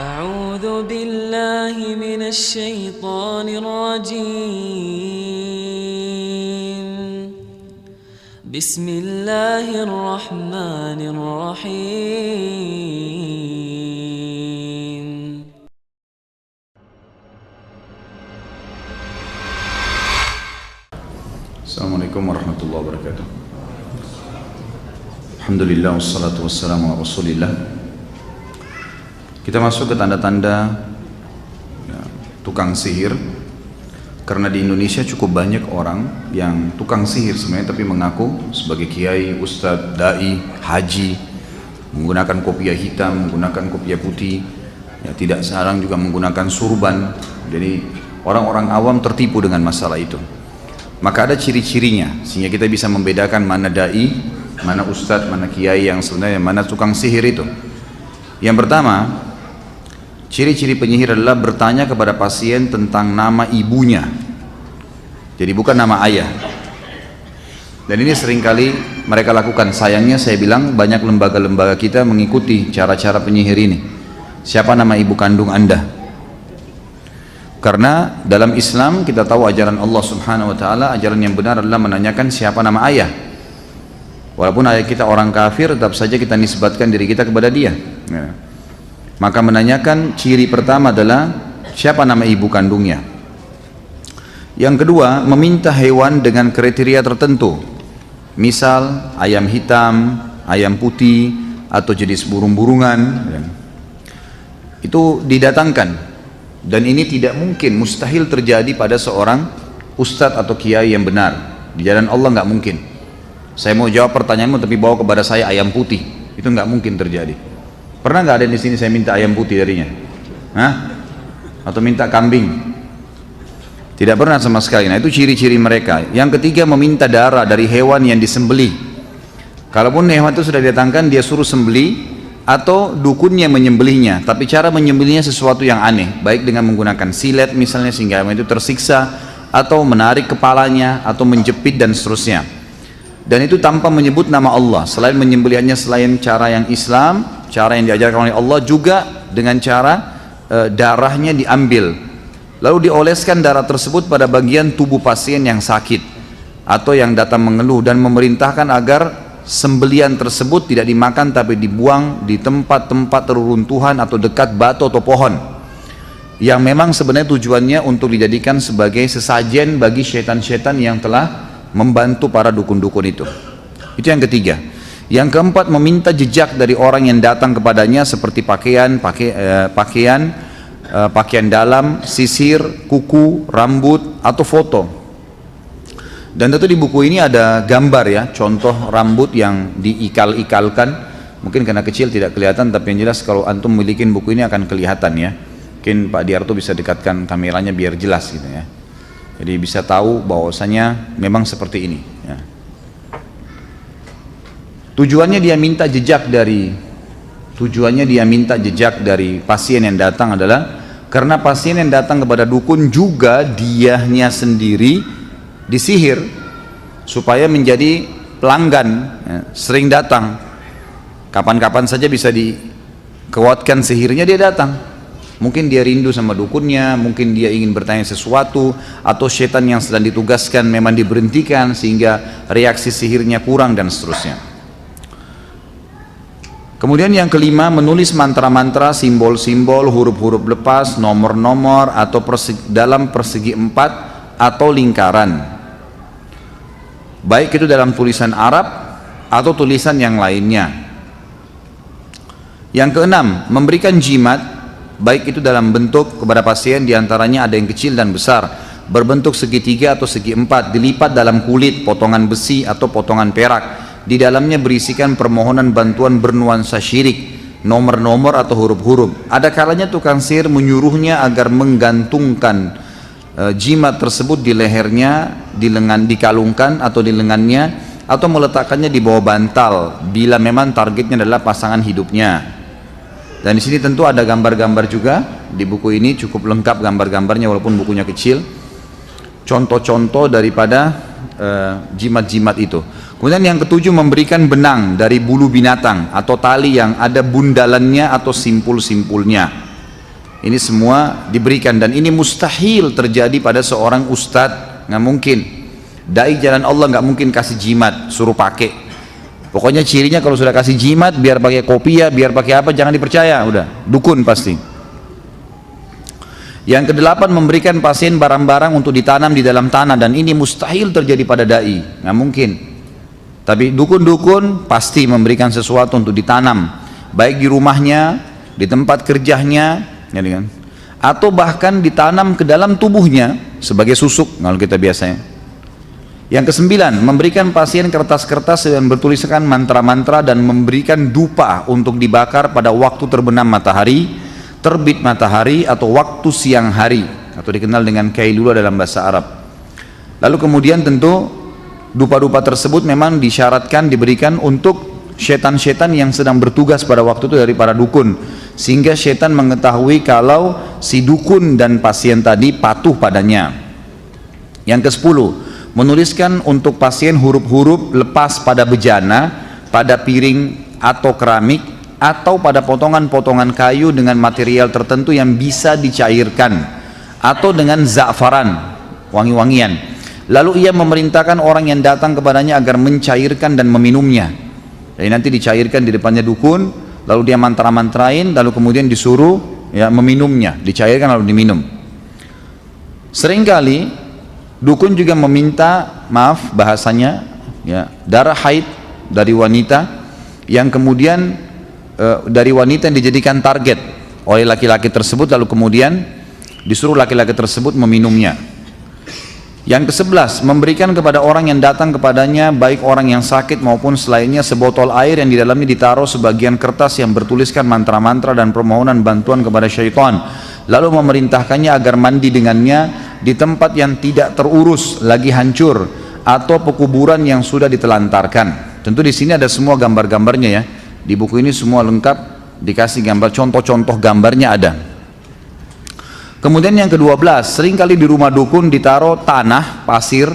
أعوذ بالله من الشيطان الرجيم بسم الله الرحمن الرحيم Assalamualaikum warahmatullahi wabarakatuh. Alhamdulillah wassalatu wassalamu ala rasulillah. Kita masuk ke tanda-tanda tukang sihir. Karena di Indonesia cukup banyak orang yang tukang sihir sebenarnya, tapi mengaku sebagai kiai, ustadz, dai, haji, menggunakan kopiah hitam, menggunakan kopiah putih, tidak jarang juga menggunakan surban. Jadi orang-orang awam tertipu dengan masalah itu. Maka ada ciri-cirinya sehingga kita bisa membedakan mana dai, mana ustadz, mana kiai yang sebenarnya, mana tukang sihir itu. Yang pertama, ciri-ciri penyihir adalah bertanya kepada pasien tentang nama ibunya. Jadi bukan nama ayah. Dan ini seringkali mereka lakukan. Sayangnya saya bilang banyak lembaga-lembaga kita mengikuti cara-cara penyihir ini. Siapa nama ibu kandung Anda? Karena dalam Islam kita tahu ajaran Allah Subhanahu wa taala, ajaran yang benar adalah menanyakan siapa nama ayah. Walaupun ayah kita orang kafir, tetap saja kita nisbatkan diri kita kepada dia. Maka menanyakan ciri pertama adalah siapa nama ibu kandungnya. Yang kedua, meminta hewan dengan kriteria tertentu. Misal ayam hitam, ayam putih, atau jenis burung-burungan. Itu didatangkan. Dan ini tidak mungkin, mustahil terjadi pada seorang ustadz atau kiai yang benar. Di jalan Allah nggak mungkin. Saya mau jawab pertanyaanmu tapi bawa kepada saya ayam putih, itu nggak mungkin terjadi. Pernah nggak ada di sini saya minta ayam putih darinya? Hah? Atau minta kambing? Tidak pernah sama sekali. Nah itu ciri-ciri mereka. Yang ketiga, meminta darah dari hewan yang disembelih. Kalaupun hewan itu sudah didatangkan, dia suruh sembelih, atau dukunnya menyembelihnya, tapi cara menyembelihnya sesuatu yang aneh, baik dengan menggunakan silet misalnya sehingga hewan itu tersiksa, atau menarik kepalanya, atau menjepit dan seterusnya. Dan itu tanpa menyebut nama Allah. Selain menyembelihnya selain cara yang Islam, cara yang diajarkan oleh Allah, juga dengan cara darahnya diambil, lalu dioleskan darah tersebut pada bagian tubuh pasien yang sakit atau yang datang mengeluh, dan memerintahkan agar sembelian tersebut tidak dimakan tapi dibuang di tempat-tempat reruntuhan atau dekat batu atau pohon, yang memang sebenarnya tujuannya untuk dijadikan sebagai sesajen bagi syaitan-syaitan yang telah membantu para dukun-dukun itu. Itu yang ketiga. Yang keempat, meminta jejak dari orang yang datang kepadanya seperti pakaian dalam, sisir, kuku, rambut, atau foto. Dan tentu di buku ini ada gambar ya, contoh rambut yang diikal-ikalkan. Mungkin karena kecil tidak kelihatan, tapi yang jelas kalau antum milikin buku ini akan kelihatan ya. Mungkin Pak Diarto bisa dekatkan kameranya biar jelas gitu ya. Jadi bisa tahu bahwasanya memang seperti ini ya. Tujuannya dia minta jejak dari pasien yang datang adalah karena pasien yang datang kepada dukun juga dianya sendiri disihir supaya menjadi pelanggan ya, sering datang, kapan-kapan saja bisa dikuatkan sihirnya, dia datang. Mungkin dia rindu sama dukunnya, mungkin dia ingin bertanya sesuatu, atau setan yang sedang ditugaskan memang diberhentikan sehingga reaksi sihirnya kurang dan seterusnya. Kemudian yang kelima, menulis mantra-mantra, simbol-simbol, huruf-huruf lepas, nomor-nomor, atau dalam persegi empat atau lingkaran, baik itu dalam tulisan Arab atau tulisan yang lainnya. Yang keenam, memberikan jimat, baik itu dalam bentuk kepada pasien, diantaranya ada yang kecil dan besar, berbentuk segitiga atau segi empat, dilipat dalam kulit, potongan besi atau potongan perak. Di dalamnya berisikan permohonan bantuan bernuansa syirik, nomor-nomor atau huruf-huruf. Ada kalanya tukang sihir menyuruhnya agar menggantungkan jimat tersebut di lehernya, dikalungkan atau di lengannya, atau meletakkannya di bawah bantal bila memang targetnya adalah pasangan hidupnya. Dan di sini tentu ada gambar-gambar juga. Di buku ini cukup lengkap gambar-gambarnya walaupun bukunya kecil. Contoh-contoh daripada jimat-jimat itu. Kemudian yang ketujuh, memberikan benang dari bulu binatang atau tali yang ada bundalannya atau simpul-simpulnya. Ini semua diberikan dan ini mustahil terjadi pada seorang ustadz, nggak mungkin. Dai jalan Allah nggak mungkin kasih jimat, suruh pakai. Pokoknya cirinya kalau sudah kasih jimat, biar pakai kopiah, biar pakai apa, jangan dipercaya, udah dukun pasti. Yang kedelapan, memberikan pasien barang-barang untuk ditanam di dalam tanah, dan ini mustahil terjadi pada dai, nggak mungkin. Tapi dukun-dukun pasti memberikan sesuatu untuk ditanam, baik di rumahnya, di tempat kerjanya, atau bahkan ditanam ke dalam tubuhnya sebagai susuk kalau kita biasanya. Yang kesembilan, memberikan pasien kertas-kertas yang bertuliskan mantra-mantra dan memberikan dupa untuk dibakar pada waktu terbenam matahari, terbit matahari, atau waktu siang hari, atau dikenal dengan kailula dalam bahasa Arab. Lalu kemudian tentu dupa-dupa tersebut memang disyaratkan diberikan untuk setan-setan yang sedang bertugas pada waktu itu dari para dukun, sehingga setan mengetahui kalau si dukun dan pasien tadi patuh padanya. Yang ke-10, menuliskan untuk pasien huruf-huruf lepas pada bejana, pada piring atau keramik, atau pada potongan-potongan kayu dengan material tertentu yang bisa dicairkan, atau dengan za'faran, wangi-wangian. Lalu ia memerintahkan orang yang datang kepadanya agar mencairkan dan meminumnya. Jadi nanti dicairkan di depannya dukun, lalu dia mantra-mantrain, lalu kemudian disuruh meminumnya, dicairkan lalu diminum. Seringkali dukun juga meminta, maaf bahasanya, darah haid dari wanita, yang kemudian dari wanita yang dijadikan target oleh laki-laki tersebut, lalu kemudian disuruh laki-laki tersebut meminumnya. Yang ke-11, memberikan kepada orang yang datang kepadanya, baik orang yang sakit maupun selainnya, sebotol air yang di dalamnya ditaruh sebagian kertas yang bertuliskan mantra-mantra dan permohonan bantuan kepada syaitan, lalu memerintahkannya agar mandi dengannya di tempat yang tidak terurus lagi hancur, atau pekuburan yang sudah ditelantarkan. Tentu di sini ada semua gambar-gambarnya ya. Di buku ini semua lengkap, dikasih gambar, contoh-contoh gambarnya ada. Kemudian yang ke-12, seringkali di rumah dukun ditaruh tanah, pasir,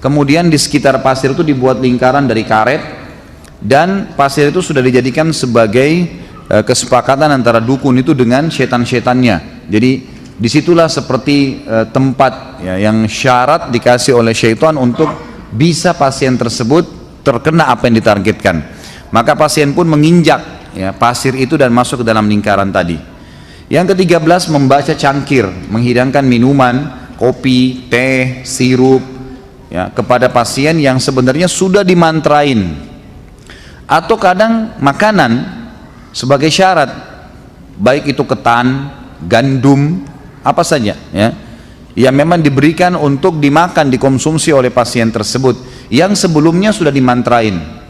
kemudian di sekitar pasir itu dibuat lingkaran dari karet, dan pasir itu sudah dijadikan sebagai kesepakatan antara dukun itu dengan setan-setannya. Jadi disitulah seperti tempat yang syarat dikasih oleh syaitan untuk bisa pasien tersebut terkena apa yang ditargetkan. Maka pasien pun menginjak pasir itu dan masuk ke dalam lingkaran tadi. Yang ke-13, membaca cangkir, menghidangkan minuman, kopi, teh, sirup kepada pasien yang sebenarnya sudah dimantrain, atau kadang makanan sebagai syarat, baik itu ketan, gandum, apa saja yang memang diberikan untuk dimakan, dikonsumsi oleh pasien tersebut yang sebelumnya sudah dimantrain.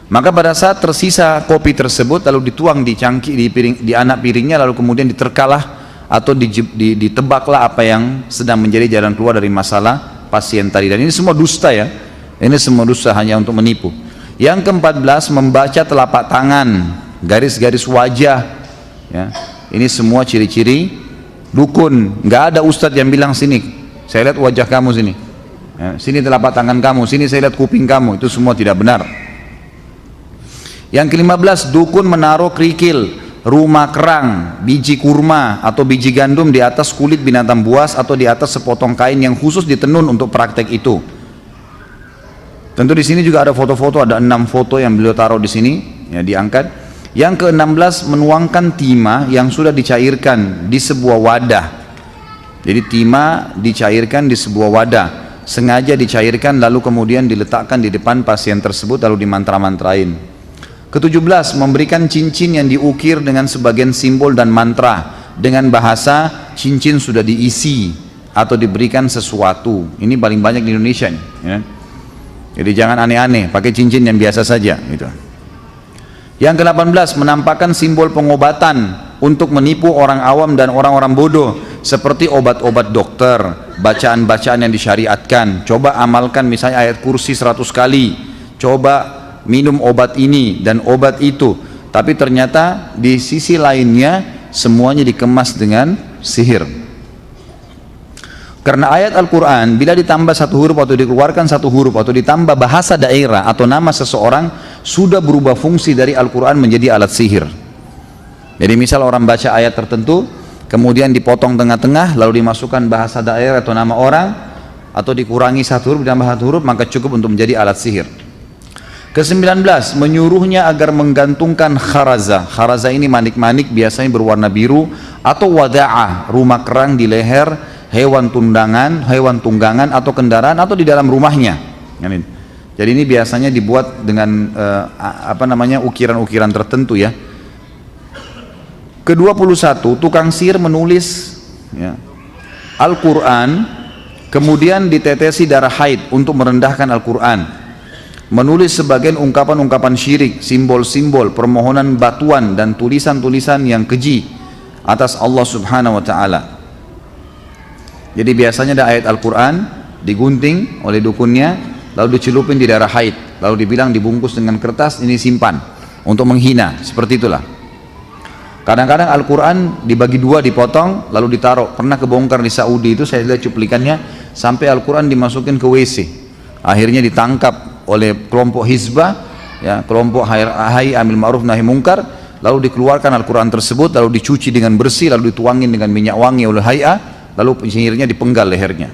Maka pada saat tersisa kopi tersebut lalu dituang di cangkir, di piring, di anak piringnya, lalu kemudian diterkalah atau ditebaklah apa yang sedang menjadi jalan keluar dari masalah pasien tadi. Dan ini semua dusta ya, ini semua dusta hanya untuk menipu. Yang ke-14, membaca telapak tangan, garis-garis wajah ini semua ciri-ciri dukun. Nggak ada ustadz yang bilang, sini saya lihat wajah kamu, sini sini telapak tangan kamu, sini saya lihat kuping kamu. Itu semua tidak benar. Yang ke-15, dukun menaruh kerikil, rumah kerang, biji kurma atau biji gandum di atas kulit binatang buas atau di atas sepotong kain yang khusus ditenun untuk praktek itu. Tentu di sini juga ada foto-foto, ada 6 foto yang beliau taruh di sini, diangkat. Yang ke-16, menuangkan timah yang sudah dicairkan di sebuah wadah. Jadi timah dicairkan di sebuah wadah, sengaja dicairkan lalu kemudian diletakkan di depan pasien tersebut lalu dimantra-mantrain. Ke-17, memberikan cincin yang diukir dengan sebagian simbol dan mantra dengan bahasa cincin sudah diisi atau diberikan sesuatu. Ini paling banyak di Indonesia nih, Jadi jangan aneh-aneh, pakai cincin yang biasa saja gitu. Yang ke-18, menampakkan simbol pengobatan untuk menipu orang awam dan orang-orang bodoh, seperti obat-obat dokter, bacaan-bacaan yang disyariatkan. Coba amalkan misalnya ayat kursi 100 kali, coba minum obat ini dan obat itu, tapi ternyata di sisi lainnya semuanya dikemas dengan sihir. Karena ayat Al-Quran bila ditambah satu huruf atau dikeluarkan satu huruf atau ditambah bahasa daerah atau nama seseorang, sudah berubah fungsi dari Al-Quran menjadi alat sihir. Jadi misal orang baca ayat tertentu kemudian dipotong tengah-tengah, lalu dimasukkan bahasa daerah atau nama orang, atau dikurangi satu huruf ditambah satu huruf, maka cukup untuk menjadi alat sihir. Ke-19, menyuruhnya agar menggantungkan kharaza. Kharaza ini manik-manik biasanya berwarna biru, atau wada'ah, rumah kerang di leher hewan tunggangan atau kendaraan, atau di dalam rumahnya. Jadi ini biasanya dibuat dengan ukiran-ukiran tertentu ya. Ke-21, tukang sihir menulis ya, Al-Quran, kemudian ditetesi darah haid untuk merendahkan Al-Quran. Menulis sebagian ungkapan-ungkapan syirik, simbol-simbol, permohonan batuan dan tulisan-tulisan yang keji atas Allah Subhanahu wa Ta'ala. Jadi biasanya ada ayat Al-Quran digunting oleh dukunnya, lalu dicelupin di darah haid, lalu dibilang dibungkus dengan kertas, ini simpan untuk menghina, seperti itulah. Kadang-kadang Al-Quran dibagi dua, dipotong, lalu ditaruh. Pernah kebongkar di Saudi itu, saya lihat cuplikannya, sampai Al-Quran dimasukin ke WC. Akhirnya ditangkap oleh kelompok Hizbah, ya, kelompok Hayy Amil Ma'ruf Nahi Mungkar, lalu dikeluarkan Al-Quran tersebut, lalu dicuci dengan bersih, lalu dituangin dengan minyak wangi oleh Hayy, lalu penyihirnya dipenggal lehernya.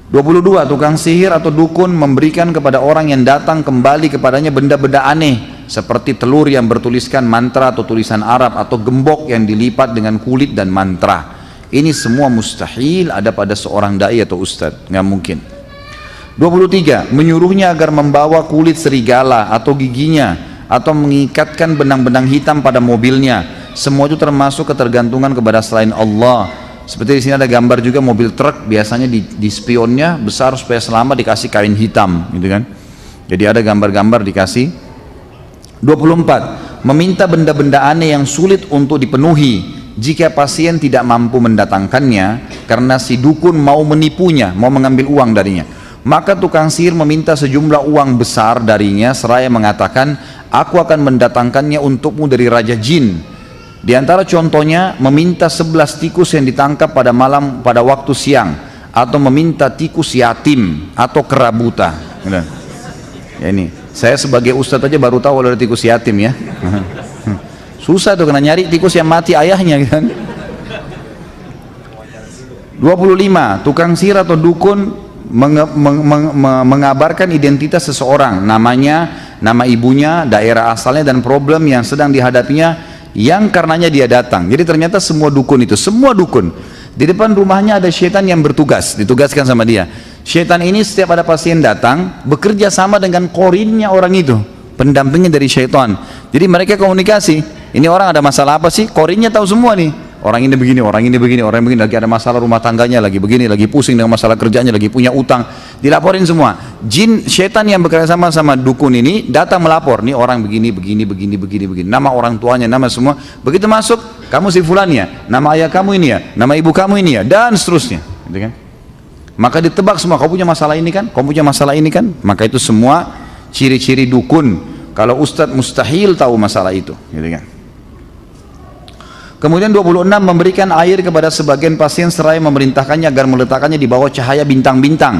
22, tukang sihir atau dukun memberikan kepada orang yang datang kembali kepadanya benda-benda aneh, seperti telur yang bertuliskan mantra atau tulisan Arab, atau gembok yang dilipat dengan kulit dan mantra. Ini semua mustahil ada pada seorang dai atau ustadz, nggak mungkin. 23, menyuruhnya agar membawa kulit serigala atau giginya, atau mengikatkan benang-benang hitam pada mobilnya. Semua itu termasuk ketergantungan kepada selain Allah. Seperti di sini ada gambar juga mobil truk, biasanya di spionnya besar supaya selamat dikasih kain hitam, gitu kan. Jadi ada gambar-gambar dikasih. 24, meminta benda-benda aneh yang sulit untuk dipenuhi jika pasien tidak mampu mendatangkannya karena si dukun mau menipunya, mau mengambil uang darinya. Maka tukang sihir meminta sejumlah uang besar darinya seraya mengatakan, aku akan mendatangkannya untukmu dari Raja Jin. Di antara contohnya, meminta 11 tikus yang ditangkap pada malam pada waktu siang, atau meminta tikus yatim atau kerabuta. Ya, ini saya sebagai ustadz aja baru tahu ada tikus yatim ya. Susah tuh, kena nyari tikus yang mati ayahnya kan. 25, tukang sihir atau dukun mengabarkan identitas seseorang, namanya, nama ibunya, daerah asalnya, dan problem yang sedang dihadapinya yang karenanya dia datang. Jadi ternyata semua dukun itu, semua dukun, di depan rumahnya ada syaitan yang ditugaskan sama dia. Syaitan ini setiap ada pasien datang, bekerja sama dengan korinnya orang itu, pendampingnya dari syaitan. Jadi mereka komunikasi, ini orang ada masalah apa sih, korinnya tahu semua nih. Orang ini begini, orang ini begini, orang ini begini, lagi ada masalah rumah tangganya, lagi begini, lagi pusing dengan masalah kerjanya, lagi punya utang, dilaporin semua. Jin, syaitan yang bekerjasama sama dukun ini datang melapor, nih orang begini, nama orang tuanya, nama semua. Begitu masuk, kamu si fulan ya, nama ayah kamu ini ya, nama ibu kamu ini ya, dan seterusnya, gitu kan? Maka ditebak semua, kau punya masalah ini kan, kau punya masalah ini kan. Maka itu semua ciri-ciri dukun. Kalau ustadz mustahil tahu masalah itu, gitu kan? Kemudian 26, memberikan air kepada sebagian pasien seraya memerintahkannya agar meletakkannya di bawah cahaya bintang-bintang.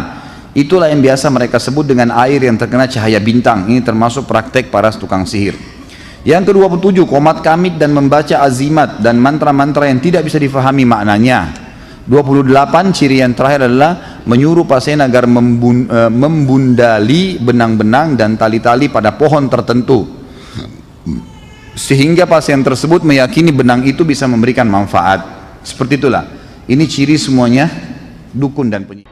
Itulah yang biasa mereka sebut dengan air yang terkena cahaya bintang. Ini termasuk praktek para tukang sihir. Yang ke-27, qomat kamit dan membaca azimat dan mantra-mantra yang tidak bisa difahami maknanya. 28, ciri yang terakhir adalah menyuruh pasien agar membundali benang-benang dan tali-tali pada pohon tertentu, sehingga pasien tersebut meyakini benang itu bisa memberikan manfaat. Seperti itulah, ini ciri semuanya dukun dan penyihir.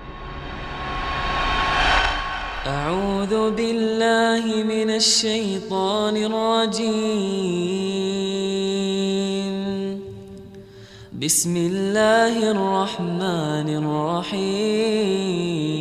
A'udzu billahi minasy syaithanir rajim. Bismillahirrahmanirrahim.